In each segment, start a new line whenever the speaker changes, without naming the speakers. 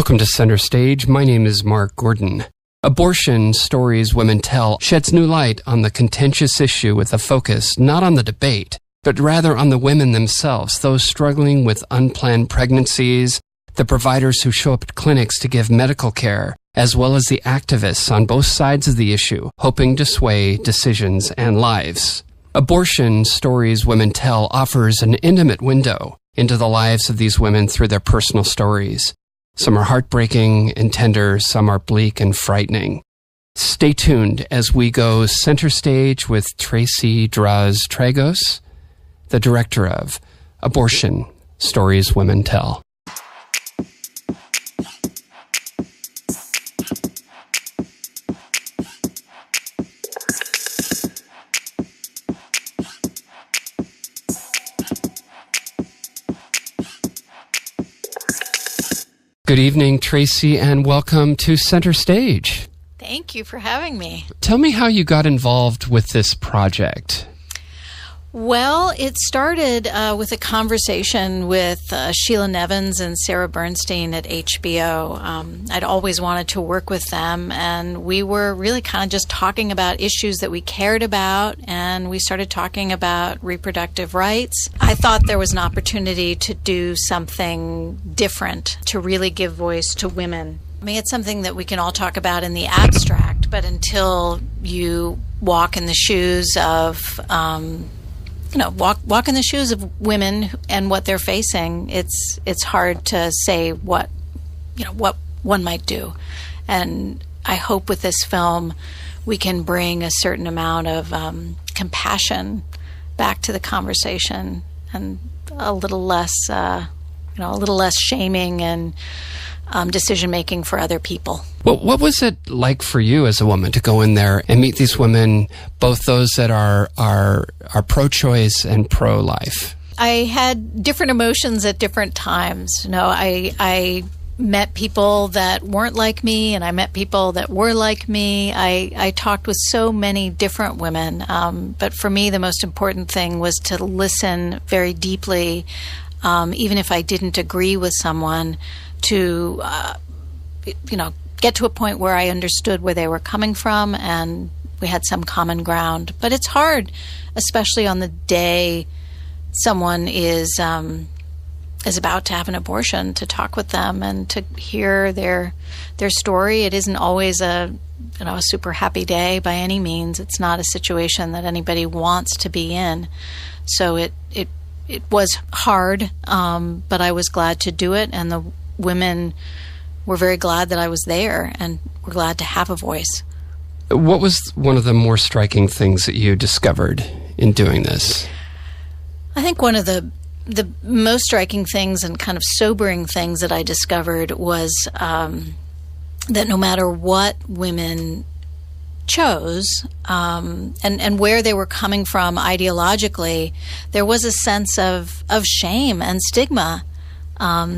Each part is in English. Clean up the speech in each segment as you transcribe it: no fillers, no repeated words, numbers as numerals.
Welcome to Center Stage. My name is Mark Gordon. Abortion Stories Women Tell sheds new light on the contentious issue with a focus not on the debate, but rather on the women themselves, those struggling with unplanned pregnancies, the providers who show up at clinics to give medical care, as well as the activists on both sides of the issue, hoping to sway decisions and lives. Abortion Stories Women Tell offers an intimate window into the lives of these women through their personal stories. Some are heartbreaking and tender, some are bleak and frightening. Stay tuned as we go center stage with Tracy Droz Tragos, the director of Abortion Stories Women Tell. Good evening, Tracy, and welcome to Center Stage.
Thank you for having me.
Tell me how you got involved with this project.
Well, it started with a conversation with Sheila Nevins and Sarah Bernstein at HBO. I'd always wanted to work with them, and we were really kind of just talking about issues that we cared about, and we started talking about reproductive rights. I thought there was an opportunity to do something different, to really give voice to women. I mean, it's something that we can all talk about in the abstract, but until you walk in the shoes of walk in the shoes of women and what they're facing, it's hard to say what one might do. And I hope with this film we can bring a certain amount of compassion back to the conversation, and a little less shaming and decision making for other people.
Well, what was it like for you as a woman to go in there and meet these women, both those that are pro-choice and pro-life?
I had different emotions at different times. I met people that weren't like me, and I met people that were like me. I talked with so many different women, but for me the most important thing was to listen very deeply, even if I didn't agree with someone, to get to a point where I understood where they were coming from and we had some common ground. But it's hard, especially on the day someone is about to have an abortion, to talk with them and to hear their story. It isn't always a super happy day by any means. It's not a situation that anybody wants to be in. So it was hard, but I was glad to do it, and the women were very glad that I was there and were glad to have a voice.
What was one of the more striking things that you discovered in doing this?
I think one of the most striking things and kind of sobering things that I discovered was that no matter what women chose and where they were coming from ideologically, there was a sense of shame and stigma.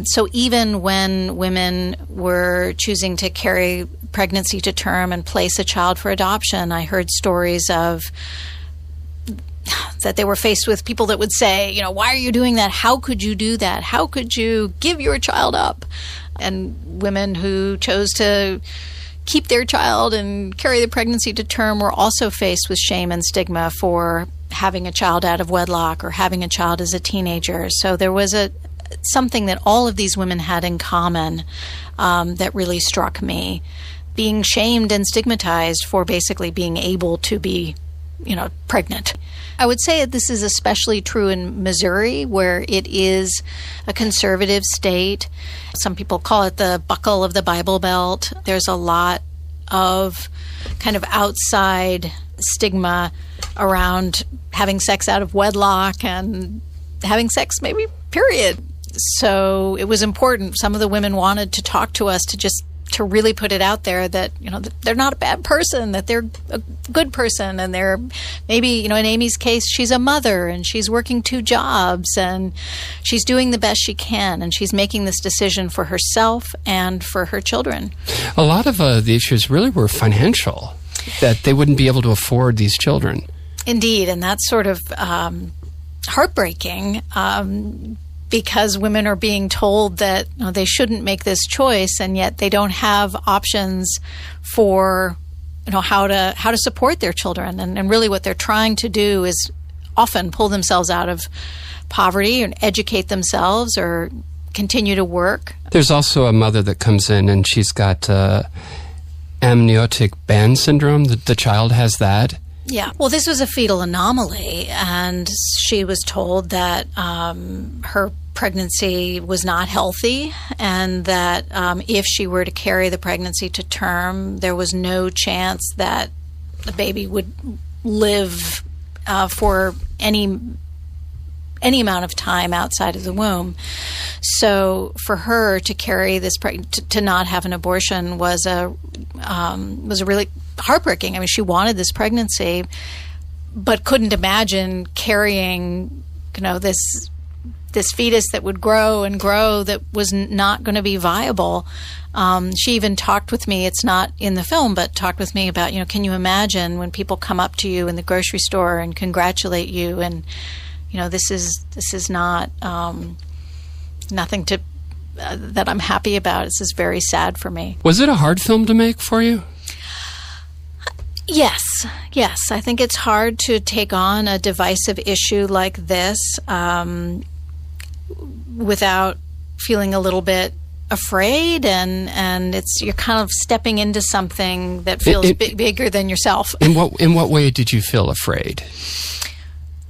So even when women were choosing to carry pregnancy to term and place a child for adoption, I heard stories of that they were faced with people that would say, why are you doing that? How could you do that? How could you give your child up? And women who chose to keep their child and carry the pregnancy to term were also faced with shame and stigma for having a child out of wedlock or having a child as a teenager. So there was something that all of these women had in common that really struck me: being shamed and stigmatized for basically being able to be, pregnant. I would say that this is especially true in Missouri, where it is a conservative state. Some people call it the buckle of the Bible Belt. There's a lot of kind of outside stigma around having sex out of wedlock and having sex maybe, period. So it was important. Some of the women wanted to talk to us to really put it out there that, that they're not a bad person, that they're a good person, and they're maybe, in Amy's case, she's a mother and she's working 2 jobs and she's doing the best she can, and she's making this decision for herself and for her children.
A lot of the issues really were financial, that they wouldn't be able to afford these children.
Indeed, and that's sort of heartbreaking. because women are being told that they shouldn't make this choice, and yet they don't have options for how to support their children. And really what they're trying to do is often pull themselves out of poverty and educate themselves or continue to work.
There's also a mother that comes in and she's got amniotic band syndrome. The child has that.
Yeah. Well, this was a fetal anomaly, and she was told that her pregnancy was not healthy, and that if she were to carry the pregnancy to term, there was no chance that the baby would live for any amount of time outside of the womb. So for her to carry this to not have an abortion was a really heartbreaking. I mean, she wanted this pregnancy, but couldn't imagine carrying, this fetus that would grow and grow that was not going to be viable. She even talked with me, it's not in the film, but talked with me about, can you imagine when people come up to you in the grocery store and congratulate you, and this is not nothing to that I'm happy about. This is very sad for me.
Was it a hard film to make for you?
Yes. I think it's hard to take on a divisive issue like this without feeling a little bit afraid, and you're kind of stepping into something that feels bigger than yourself.
In what way did you feel afraid?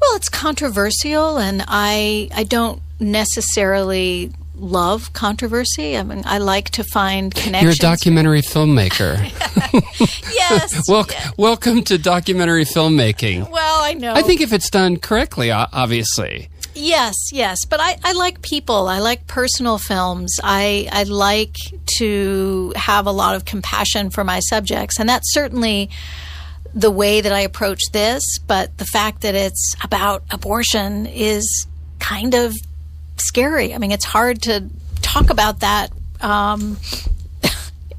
Well, it's controversial, and I don't necessarily love controversy. I mean, I like to find connections.
You're a documentary filmmaker.
Yes.
Welcome to documentary filmmaking.
Well, I know.
I think if it's done correctly, obviously.
Yes. But I like people. I like personal films. I like to have a lot of compassion for my subjects, and that's certainly the way that I approach this. But the fact that it's about abortion is kind of scary. I mean, it's hard to talk about that,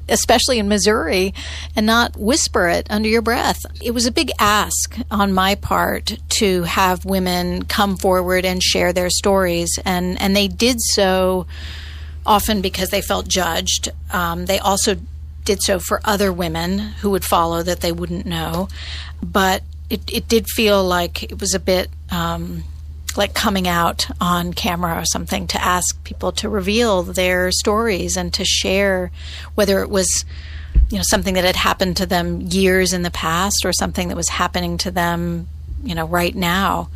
especially in Missouri, and not whisper it under your breath. It was a big ask on my part to have women come forward and share their stories, and they did so often because they felt judged. They also did so for other women who would follow that they wouldn't know. But it did feel like it was a bit like coming out on camera or something, to ask people to reveal their stories and to share, whether it was something that had happened to them years in the past or something that was happening to them right now.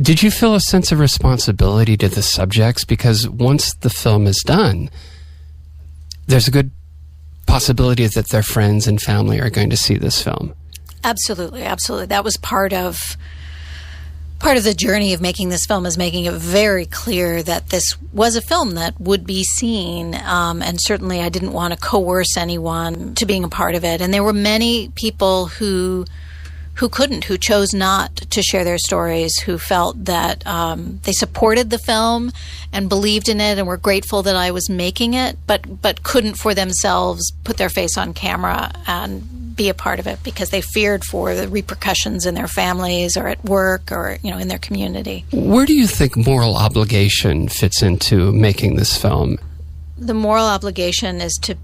Did you feel a sense of responsibility to the subjects? Because once the film is done, there's a good possibility that their friends and family are going to see this film.
Absolutely. That was part of the journey of making this film, is making it very clear that this was a film that would be seen. And certainly I didn't want to coerce anyone to being a part of it. And there were many people who chose not to share their stories, who felt that they supported the film and believed in it and were grateful that I was making it, but couldn't for themselves put their face on camera and be a part of it because they feared for the repercussions in their families or at work or in their community.
Where do you think moral obligation fits into making this film?
The moral obligation is to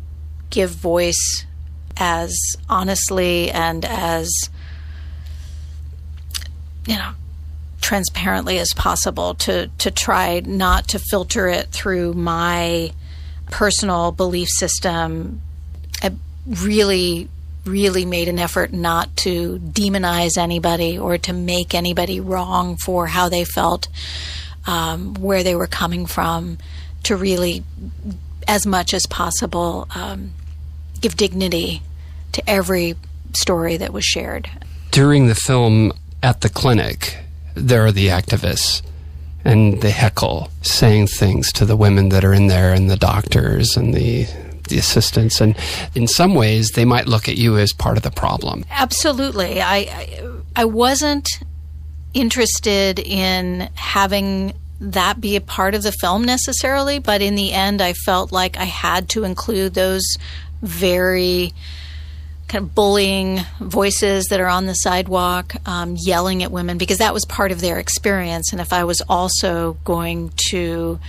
give voice as honestly and as transparently as possible, to try not to filter it through my personal belief system. I really made an effort not to demonize anybody or to make anybody wrong for how they felt, where they were coming from, to really, as much as possible, give dignity to every story that was shared.
During the film, at the clinic, there are the activists, and they heckle, saying things to the women that are in there, and the doctors and the assistants, and in some ways they might look at you as part of the problem.
Absolutely. I wasn't interested in having that be a part of the film necessarily, but in the end I felt like I had to include those very kind of bullying voices that are on the sidewalk, yelling at women, because that was part of their experience. And if I was also going to,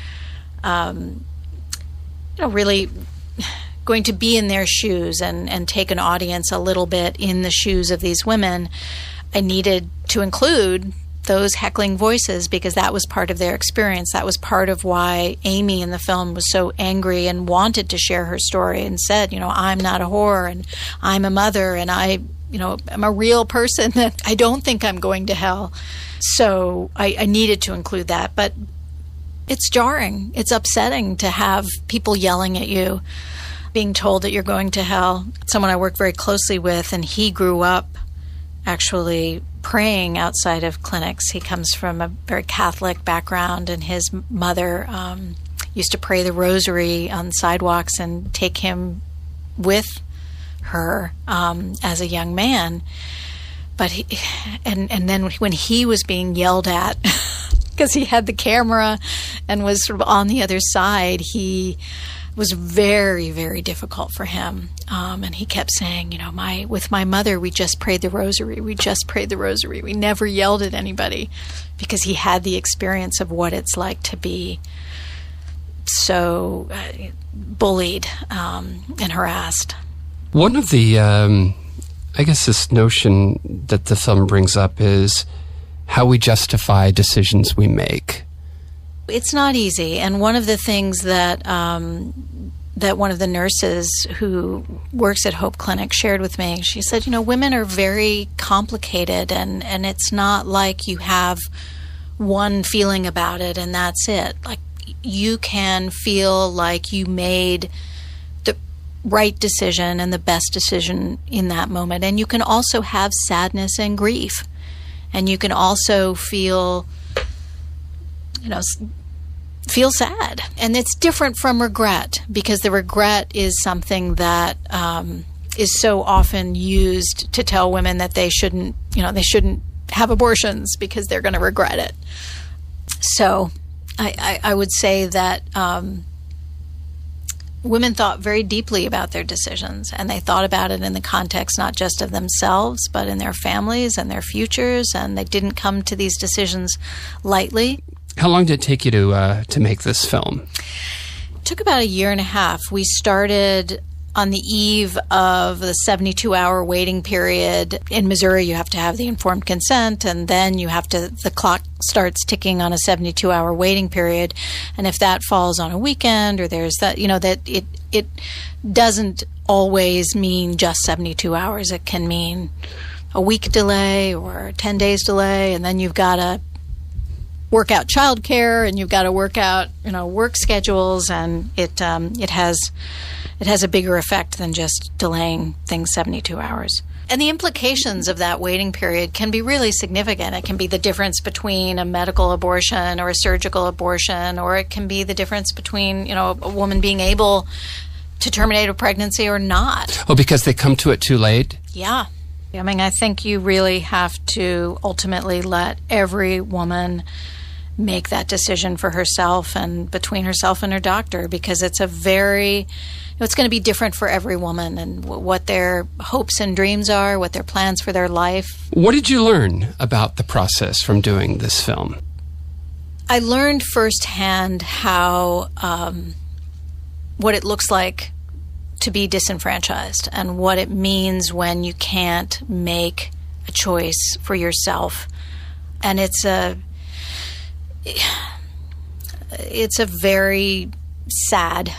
really going to be in their shoes and take an audience a little bit in the shoes of these women, I needed to include those heckling voices because that was part of their experience. That was part of why Amy in the film was so angry and wanted to share her story and said, I'm not a whore and I'm a mother and I'm a real person that I don't think I'm going to hell. So I needed to include that. But it's jarring. It's upsetting to have people yelling at you, being told that you're going to hell. Someone I work very closely with, and he grew up actually praying outside of clinics. He comes from a very Catholic background, and his mother used to pray the rosary on sidewalks and take him with her as a young man. But and then when he was being yelled at because he had the camera and was sort of on the other side, he was very, very difficult for him. And he kept saying, with my mother, we just prayed the rosary. We just prayed the rosary. We never yelled at anybody, because he had the experience of what it's like to be so bullied and harassed.
One of the, this notion that the film brings up is how we justify decisions we make.
It's not easy, and one of the things that that one of the nurses who works at Hope Clinic shared with me, she said, women are very complicated, and it's not like you have one feeling about it and that's it. Like, you can feel like you made the right decision and the best decision in that moment, and you can also have sadness and grief, and you can also feel sad. And it's different from regret, because the regret is something that is so often used to tell women that they shouldn't have abortions because they're going to regret it. So I would say that women thought very deeply about their decisions, and they thought about it in the context not just of themselves, but in their families and their futures, and they didn't come to these decisions lightly.
How long did it take you to make this film?
It took about a year and a half. We started on the eve of the 72-hour waiting period. In Missouri, you have to have the informed consent, and then the clock starts ticking on a 72-hour waiting period. And if that falls on a weekend, or there's that, that it doesn't always mean just 72 hours. It can mean a week delay or 10 days delay, and then you've got to work out childcare, and you've got to work out, work schedules, and it has a bigger effect than just delaying things 72 hours. And the implications of that waiting period can be really significant. It can be the difference between a medical abortion or a surgical abortion, or it can be the difference between, a woman being able to terminate a pregnancy or not.
Oh, because they come to it too late?
Yeah. I think you really have to ultimately let every woman make that decision for herself and between herself and her doctor, because it's it's going to be different for every woman, and what their hopes and dreams are, what their plans for their life.
What did you learn about the process from doing this film?
I learned firsthand how what it looks like to be disenfranchised, and what it means when you can't make a choice for yourself. And it's a very sad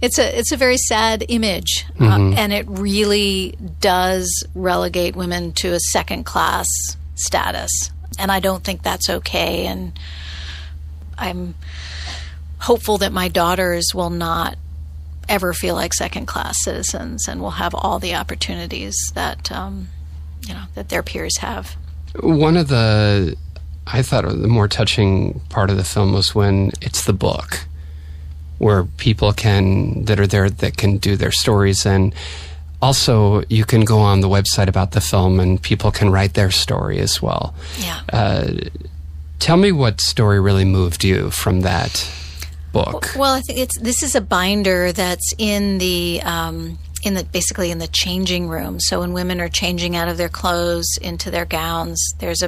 it's a very sad image, and it really does relegate women to a second class status, and I don't think that's okay. And I'm hopeful that my daughters will not ever feel like second class citizens, and will have all the opportunities that that their peers have.
One of the I thought the more touching part of the film was when it's the book, where people that can do their stories, and also you can go on the website about the film and people can write their story as well.
Yeah.
Tell me what story really moved you from that book.
Well, I think this is a binder that's in the basically in the changing room. So when women are changing out of their clothes into their gowns, there's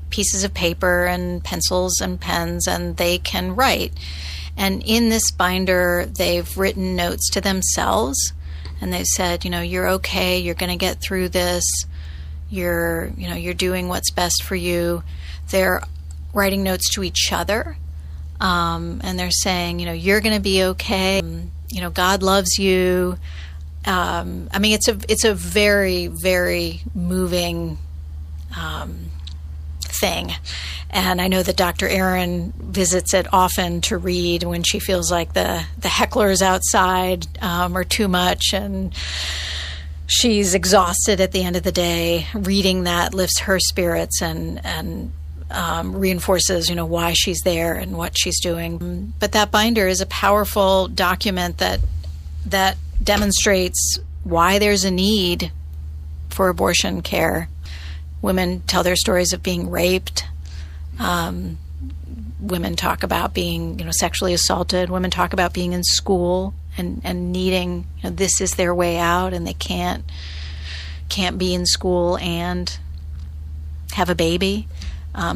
pieces of paper and pencils and pens, and they can write. And in this binder, they've written notes to themselves, and they've said, you're okay, you're going to get through this, you're doing what's best for you. They're writing notes to each other, and they're saying, you're going to be okay, God loves you. It's a very, very moving thing. And I know that Dr. Erin visits it often to read when she feels like the hecklers outside are too much, and she's exhausted at the end of the day. Reading that lifts her spirits and reinforces, why she's there and what she's doing. But that binder is a powerful document that demonstrates why there's a need for abortion care. Women tell their stories of being raped. Women talk about being, sexually assaulted. Women talk about being in school and needing, this is their way out, and they can't be in school and have a baby.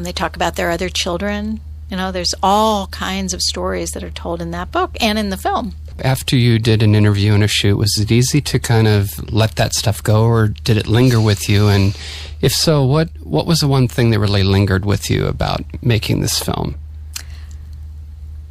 They talk about their other children. There's all kinds of stories that are told in that book and in the film.
After you did an interview and a shoot, was it easy to kind of let that stuff go, or did it linger with you? And if so, what was the one thing that really lingered with you about making this film?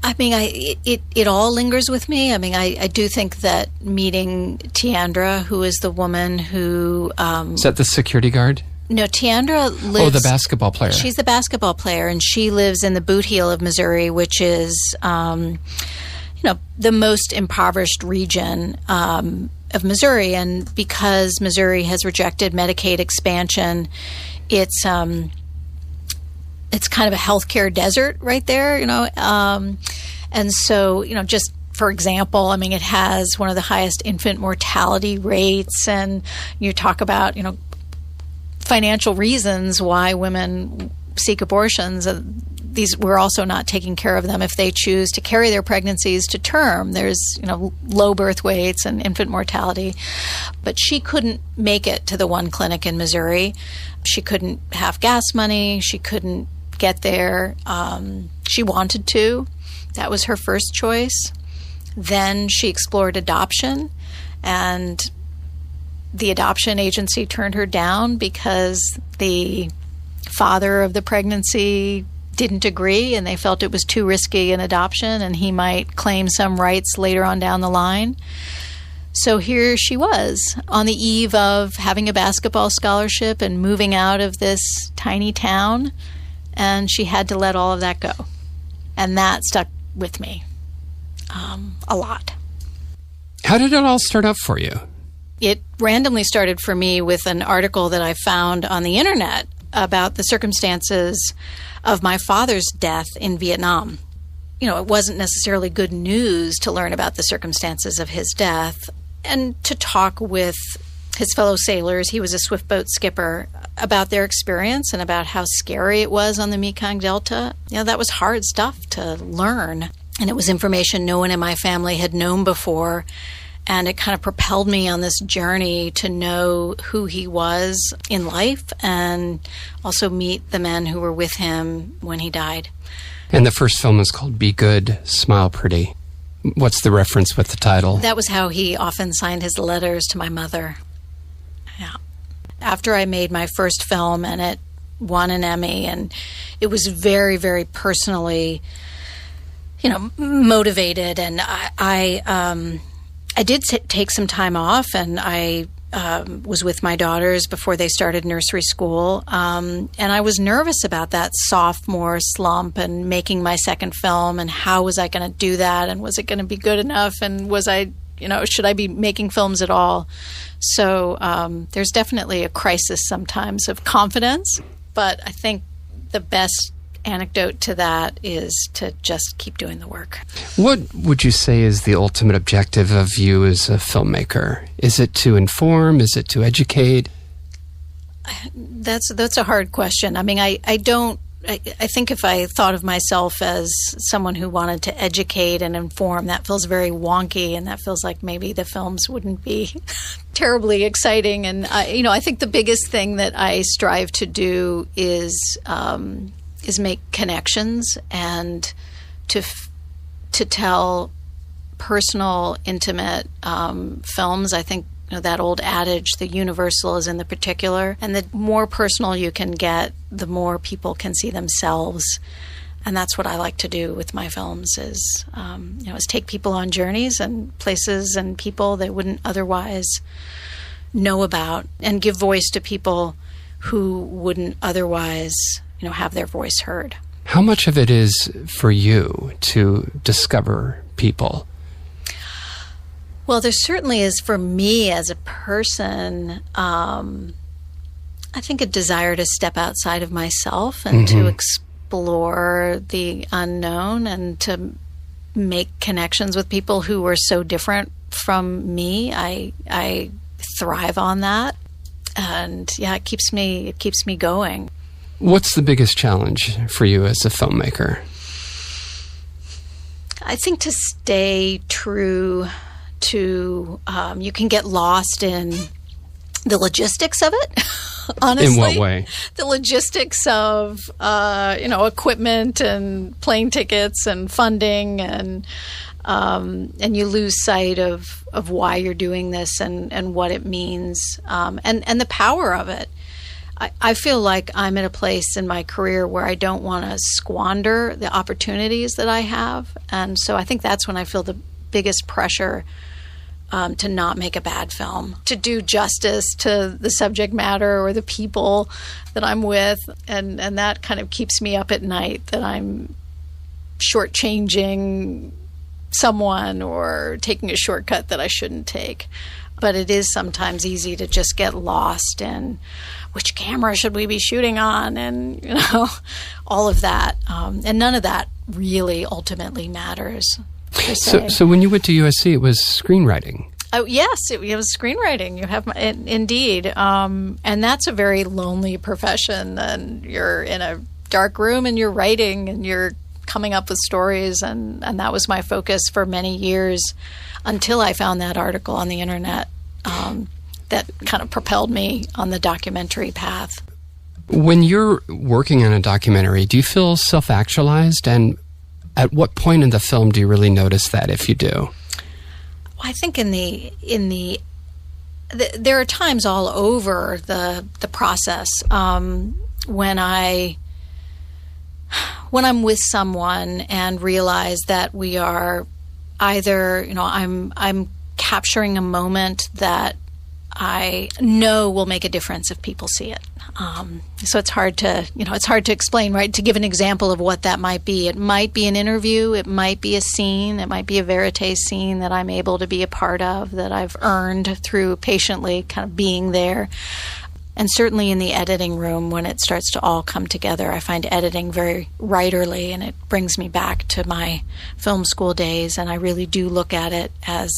It all lingers with me. I do think that meeting Tiandra, who is the woman who...
is that the security guard?
No, Tiandra lives...
Oh, the basketball player.
She's the basketball player, and she lives in the Boot Heel of Missouri, which is... the most impoverished region of Missouri. And because Missouri has rejected Medicaid expansion, it's kind of a healthcare desert right there, and so, just for example, it has one of the highest infant mortality rates, and you talk about, financial reasons why women seek abortions. We're also not taking care of them if they choose to carry their pregnancies to term. There's, low birth weights and infant mortality. But she couldn't make it to the one clinic in Missouri. She couldn't have gas money. She couldn't get there. She wanted to. That was her first choice. Then she explored adoption, and the adoption agency turned her down because the father of the pregnancy didn't agree, and they felt it was too risky an adoption and he might claim some rights later on down the line. So here she was on the eve of having a basketball scholarship and moving out of this tiny town, and she had to let all of that go. And that stuck with me a lot.
How did it all start out for you?
It randomly started for me with an article that I found on the internet about the circumstances of my father's death in Vietnam. It wasn't necessarily good news to learn about the circumstances of his death, and to talk with his fellow sailors, he was a swiftboat skipper, about their experience and about how scary it was on the Mekong Delta. That was hard stuff to learn, and it was information no one in my family had known before. And it kind of propelled me on this journey to know who he was in life and also meet the men who were with him when he died.
And the first film is called Be Good, Smile Pretty. What's the reference with the title?
That was how he often signed his letters to my mother. Yeah. After I made my first film and it won an Emmy, and it was very, very personally, motivated, and I did take some time off, and I was with my daughters before they started nursery school. And I was nervous about that sophomore slump and making my second film, and how was I going to do that, and was it going to be good enough, and was I, should I be making films at all? So there's definitely a crisis sometimes of confidence, but I think the best anecdote to that is to just keep doing the work.
What would you say is the ultimate objective of you as a filmmaker? Is it to inform? Is it to educate?
That's a hard question. I don't I think if I thought of myself as someone who wanted to educate and inform, that feels very wonky, and that feels like maybe the films wouldn't be terribly exciting. And I think the biggest thing that I strive to do is make connections and to tell personal, intimate films. I think that old adage, the universal is in the particular. And the more personal you can get, the more people can see themselves. And that's what I like to do with my films is take people on journeys and places and people they wouldn't otherwise know about, and give voice to people who wouldn't otherwise, have their voice heard.
How much of it is for you to discover people?
Well, there certainly is for me as a person, I think a desire to step outside of myself and to explore the unknown and to make connections with people who are so different from me. I thrive on that. And it keeps me going.
What's the biggest challenge for you as a filmmaker?
I think to stay true to, you can get lost in the logistics of it, honestly.
In what way?
The logistics of, equipment and plane tickets and funding, and you lose sight of why you're doing this and what it means, and the power of it. I feel like I'm at a place in my career where I don't want to squander the opportunities that I have. And so I think that's when I feel the biggest pressure to not make a bad film, to do justice to the subject matter or the people that I'm with. And that kind of keeps me up at night, that I'm shortchanging someone or taking a shortcut that I shouldn't take. But it is sometimes easy to just get lost in which camera should we be shooting on, and all of that. And none of that really ultimately matters.
So when you went to USC, it was screenwriting.
Oh yes, it was screenwriting. You have indeed, and that's a very lonely profession. And you're in a dark room and you're writing and you're coming up with stories, and that was my focus for many years until I found that article on the internet that kind of propelled me on the documentary path.
When you're working on a documentary, do you feel self-actualized? And at what point in the film do you really notice that, if you do?
I think there are times all over the process when I'm with someone and realize that we are either, I'm capturing a moment that I know will make a difference if people see it. So it's hard to explain, right? To give an example of what that might be. It might be an interview. It might be a scene. It might be a verite scene that I'm able to be a part of, that I've earned through patiently kind of being there. And certainly in the editing room, when it starts to all come together, I find editing very writerly, and it brings me back to my film school days. And I really do look at it as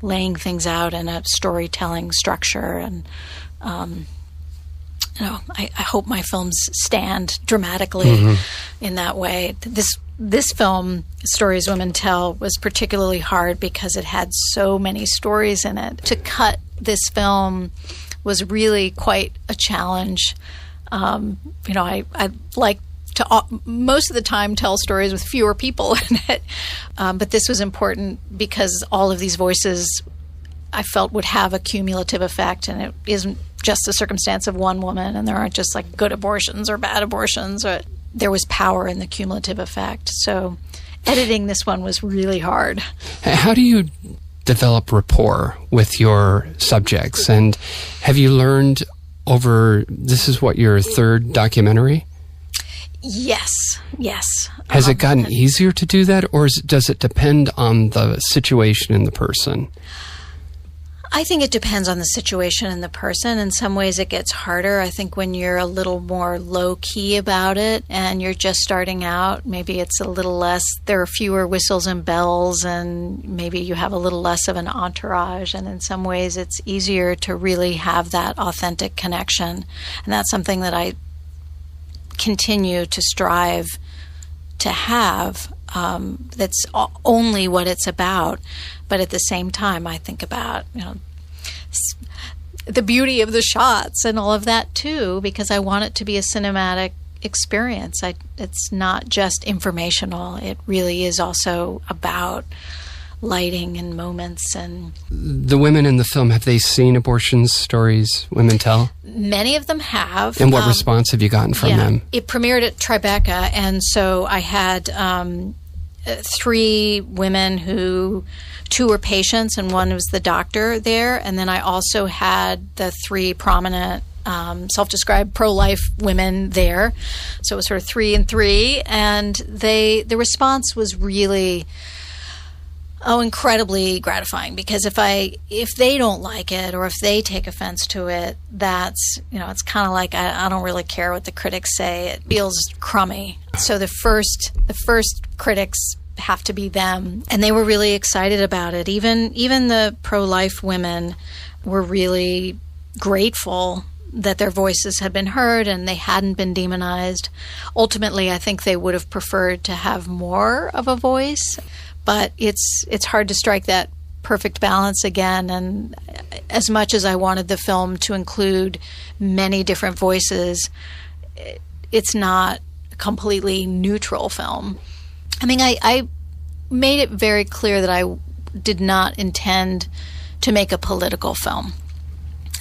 laying things out in a storytelling structure. And, I hope my films stand dramatically in that way. This film, Stories Women Tell, was particularly hard because it had so many stories in it. To cut this film was really quite a challenge. I like to most of the time tell stories with fewer people in it, but this was important because all of these voices I felt would have a cumulative effect, and it isn't just the circumstance of one woman, and there aren't just like good abortions or bad abortions. Or there was power in the cumulative effect. So editing this one was really hard.
How do you develop rapport with your subjects? And have you learned this is what, your third documentary?
Yes.
Has it gotten easier to do that, or does it depend on the situation and the person?
I think it depends on the situation and the person. In some ways it gets harder. I think when you're a little more low-key about it and you're just starting out, maybe it's a little less, there are fewer whistles and bells, and maybe you have a little less of an entourage. And in some ways it's easier to really have that authentic connection. And that's something that I continue to strive to have. That's only what it's about. But at the same time, I think about, the beauty of the shots and all of that too, because I want it to be a cinematic experience. It's not just informational. It really is also about lighting and moments. And
the women in the film, have they seen abortion stories women tell?
Many of them have.
And what response have you gotten from them?
It premiered at Tribeca, and so I had 3 women who, 2 were patients and 1 was the doctor there, and then I also had the 3 prominent self-described pro-life women there. So it was sort of 3 and 3, and the response was really incredibly gratifying, because if they don't like it or if they take offense to it, that's, it's kind of like I don't really care what the critics say. It feels crummy. So the first critics have to be them, and they were really excited about it. Even the pro-life women were really grateful that their voices had been heard and they hadn't been demonized. Ultimately, I think they would have preferred to have more of a voice, but it's hard to strike that perfect balance again. And as much as I wanted the film to include many different voices, it's not a completely neutral film. I mean, I made it very clear that I did not intend to make a political film,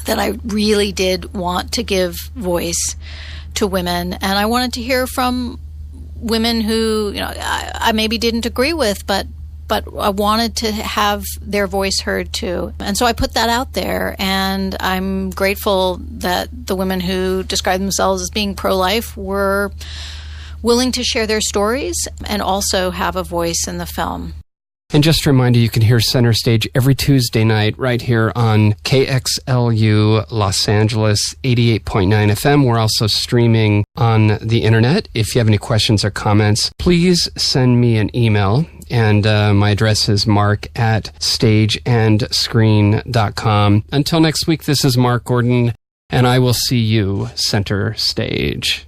that I really did want to give voice to women, and I wanted to hear from women who, I maybe didn't agree with, but I wanted to have their voice heard too. And so I put that out there, and I'm grateful that the women who describe themselves as being pro-life were willing to share their stories and also have a voice in the film.
And just a reminder, you can hear Center Stage every Tuesday night right here on KXLU Los Angeles 88.9 FM. We're also streaming on the internet. If you have any questions or comments, please send me an email. And my address is mark@stageandscreen.com. Until next week, this is Mark Gordon, and I will see you Center Stage.